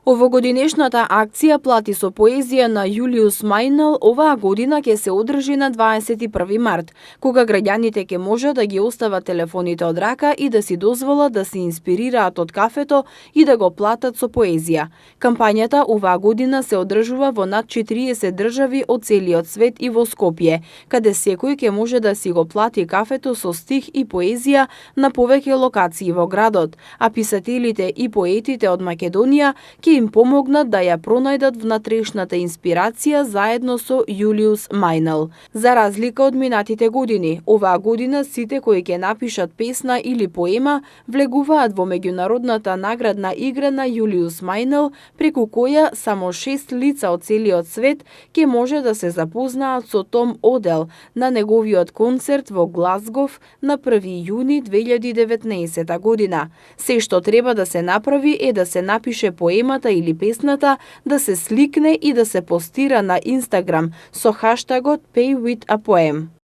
Овогодинешната акција Плати со поезија на Јулиус Мајнел оваа година ќе се одржи на 21 март, кога граѓаните ќе можат да ги остават телефоните од рака и да си дозволат да се инспирираат од кафето и да го платат со поезија. Кампањата оваа година се одржува во над 40 држави од целиот свет и во Скопје, каде секој ќе може да си го плати кафето со стих и поезија на повеќе локации во градот, а писателите и поетите од Македонија ќе им помогнат да ја пронајдат внатрешната инспирација заедно со Јулиус Мајнел. За разлика од минатите години, оваа година сите кои ќе напишат песна или поема влегуваат во меѓународната наградна игра на Јулиус Мајнел, преку која само 6 лица од целиот свет ќе може да се запознаат со Том Одел на неговиот концерт во Глазгов на 1 јуни 2019 година. Се што треба да се направи е да се напише поемата или песната, да се сликне и да се постира на Инстаграм со хаштагот Pay with a Poem.